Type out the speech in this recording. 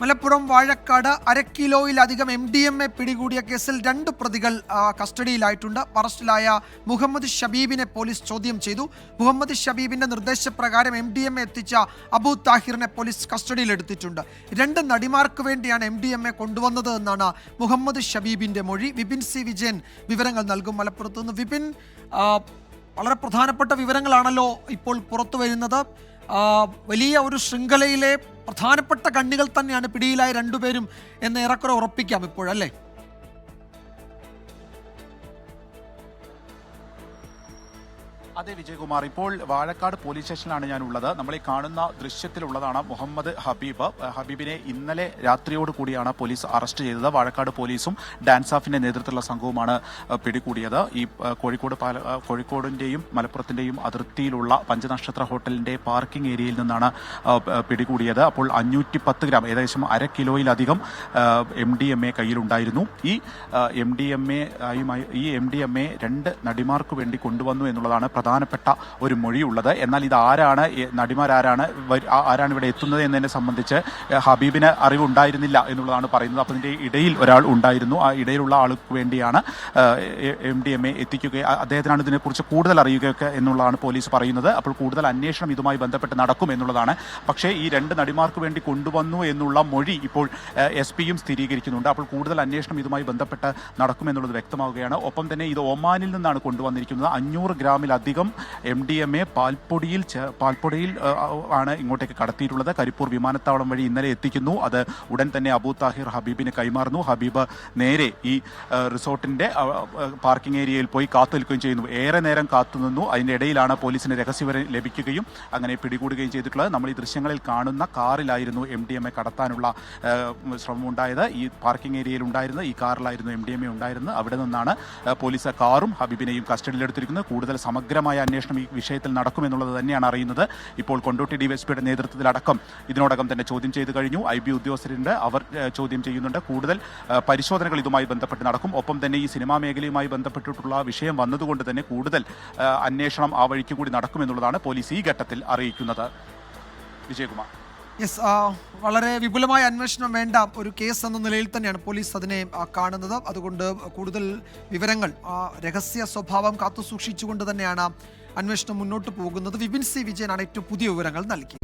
Malappuram Vazhakkad 1/2 കിലോയിലധികം MDMA പിടികൂടിയ കേസിൽ 2 പ്രതികൾ കസ്റ്റഡിയിലായിട്ടുണ്ട്. അറസ്റ്റിലായ മുഹമ്മദ് ഷബീബിനെ പോലീസ് ചോദ്യം ചെയ്തു. മുഹമ്മദ് ഷബീബിന്റെ നിർദ്ദേശപ്രകാരം MDMA എത്തിച്ച അബു താഹിറിനെ പോലീസ് കസ്റ്റഡിയിലെടുത്തിട്ടുണ്ട്. 2 നടിമാർക്ക് വേണ്ടിയാണ് MDMA കൊണ്ടുവന്നത് എന്നാണ് മുഹമ്മദ് ഷബീബിന്റെ മൊഴി. വിപിൻ സി വിജയൻ വിവരങ്ങൾ നൽകും മലപ്പുറത്ത് നിന്ന്. വിപിൻ, വളരെ പ്രധാനപ്പെട്ട വിവരങ്ങളാണല്ലോ ഇപ്പോൾ പുറത്തു വരുന്നത്. വലിയ ഒരു ശൃംഖലയിലെ പ്രധാനപ്പെട്ട കണ്ണികൾ തന്നെയാണ് പിടിയിലായ 2 പേരും എന്ന് ഏറെക്കുറെ ഉറപ്പിക്കാം ഇപ്പോഴല്ലേ? അതെ വിജയകുമാർ, ഇപ്പോൾ വാഴക്കാട് പോലീസ് സ്റ്റേഷനിലാണ് ഞാൻ ഉള്ളത്. നമ്മൾ ഈ കാണുന്ന ദൃശ്യത്തിലുള്ളതാണ് മുഹമ്മദ് ഹബീബ്. ഹബീബിനെ ഇന്നലെ രാത്രിയോട് കൂടിയാണ് പോലീസ് അറസ്റ്റ് ചെയ്തത്. വാഴക്കാട് പോലീസും ഡാൻസാഫിന്റെ നേതൃത്വത്തിലുള്ള സംഘവുമാണ് പിടികൂടിയത്. ഈ കോഴിക്കോടിന്റെയും മലപ്പുറത്തിന്റെയും അതിർത്തിയിലുള്ള പഞ്ചനക്ഷത്ര ഹോട്ടലിന്റെ പാർക്കിംഗ് ഏരിയയിൽ നിന്നാണ് പിടികൂടിയത്. അപ്പോൾ 510 ഗ്രാം, ഏകദേശം 1/2 കിലോയിലധികം MDMA കയ്യിലുണ്ടായിരുന്നു. ഈ MDMA 2 നടിമാർക്ക് വേണ്ടി കൊണ്ടുവന്നു എന്നുള്ളതാണ് പ്രധാനപ്പെട്ട ഒരു മൊഴിയുള്ളത്. എന്നാൽ ഇത് ആരാണ്, നടിമാരാരാണ്, ആരാണ് ഇവിടെ എത്തുന്നത് എന്നതിനെ സംബന്ധിച്ച് ഹബീബിന് അറിവുണ്ടായിരുന്നില്ല എന്നുള്ളതാണ് പറയുന്നത്. അപ്പോൾ ഇതിന്റെ ഇടയിൽ ഒരാൾ ഉണ്ടായിരുന്നു. ആ ഇടയിലുള്ള ആൾക്ക് വേണ്ടിയാണ് MDMA എത്തിക്കുകയും അദ്ദേഹത്തിനാണ് ഇതിനെക്കുറിച്ച് കൂടുതൽ അറിയുകയൊക്കെ എന്നുള്ളതാണ് പോലീസ് പറയുന്നത്. അപ്പോൾ കൂടുതൽ അന്വേഷണം ഇതുമായി ബന്ധപ്പെട്ട് നടക്കും എന്നുള്ളതാണ്. പക്ഷേ ഈ 2 നടിമാർക്ക് വേണ്ടി കൊണ്ടുവന്നു എന്നുള്ള മൊഴി ഇപ്പോൾ SP-യും സ്ഥിരീകരിക്കുന്നുണ്ട്. അപ്പോൾ കൂടുതൽ അന്വേഷണം ഇതുമായി ബന്ധപ്പെട്ട് നടക്കുമെന്നുള്ളത് വ്യക്തമാവുകയാണ്. ഒപ്പം തന്നെ ഇത് ഒമാനിൽ നിന്നാണ് കൊണ്ടുവന്നിരിക്കുന്നത്. 500 ഗ്രാമിലധികം MDMA പാൽപ്പൊടിയിൽ ആണ് ഇങ്ങോട്ടേക്ക് കടത്തിയിട്ടുള്ളത്. കരിപ്പൂർ വിമാനത്താവളം വഴി ഇന്നലെ എത്തിക്കുന്നു. അത് ഉടൻ തന്നെ അബു താഹിർ ഹബീബിന് കൈമാറുന്നു. ഹബീബ് നേരെ ഈ റിസോർട്ടിന്റെ പാർക്കിംഗ് ഏരിയയിൽ പോയി കാത്തു നിൽക്കുകയും ചെയ്യുന്നു. ഏറെ നേരം കാത്തുനിന്നു. അതിന്റെ ഇടയിലാണ് പോലീസിന് രഹസ്യവിവരം ലഭിക്കുകയും അങ്ങനെ പിടികൂടുകയും ചെയ്തിട്ടുള്ളത്. നമ്മൾ ഈ ദൃശ്യങ്ങളിൽ കാണുന്ന കാറിലായിരുന്നു MDMA കടത്താനുള്ള ശ്രമമുണ്ടായത്. ഈ പാർക്കിംഗ് ഏരിയയിൽ ഉണ്ടായിരുന്ന ഈ കാറിലായിരുന്നു MDMA ഉണ്ടായിരുന്നത്. അവിടെ നിന്നാണ് പോലീസ് കാറും ഹബീബിനെയും കസ്റ്റഡിയിലെടുത്തിരിക്കുന്നത്. കൂടുതൽ സമഗ്രമായ അന്വേഷണം ഈ വിഷയത്തിൽ നടക്കുമെന്നുള്ളത് തന്നെയാണ് അറിയുന്നത്. ഇപ്പോൾ കൊണ്ടോട്ടി DYSPയുടെ നേതൃത്വത്തിലടക്കം ഇതിനോടകം തന്നെ ചോദ്യം ചെയ്തു കഴിഞ്ഞു. IB ഉദ്യോഗസ്ഥരുണ്ട്, അവർ ചോദ്യം ചെയ്യുന്നുണ്ട്. കൂടുതൽ പരിശോധനകൾ ഇതുമായി ബന്ധപ്പെട്ട് നടക്കും. ഒപ്പം തന്നെ ഈ സിനിമാ മേഖലയുമായി ബന്ധപ്പെട്ടിട്ടുള്ള വിഷയം വന്നതുകൊണ്ട് തന്നെ കൂടുതൽ അന്വേഷണം ആ വഴിക്ക് കൂടി നടക്കുമെന്നുള്ളതാണ് പോലീസ് ഈ ഘട്ടത്തിൽ അറിയിക്കുന്നത്. വിജയകുമാർ. യെസ്, വളരെ വിപുലമായ അന്വേഷണം വേണ്ട ഒരു കേസ് എന്ന നിലയിൽ തന്നെയാണ് പോലീസ് അതിനെ കാണുന്നത്. അതുകൊണ്ട് കൂടുതൽ വിവരങ്ങൾ, രഹസ്യ സ്വഭാവം കാത്തു സൂക്ഷിച്ചുകൊണ്ട് തന്നെയാണ് അന്വേഷണം മുന്നോട്ട് പോകുന്നത്. വിപിൻ സി വിജയനാണ് ഏറ്റവും പുതിയ വിവരങ്ങൾ നൽകിയത്.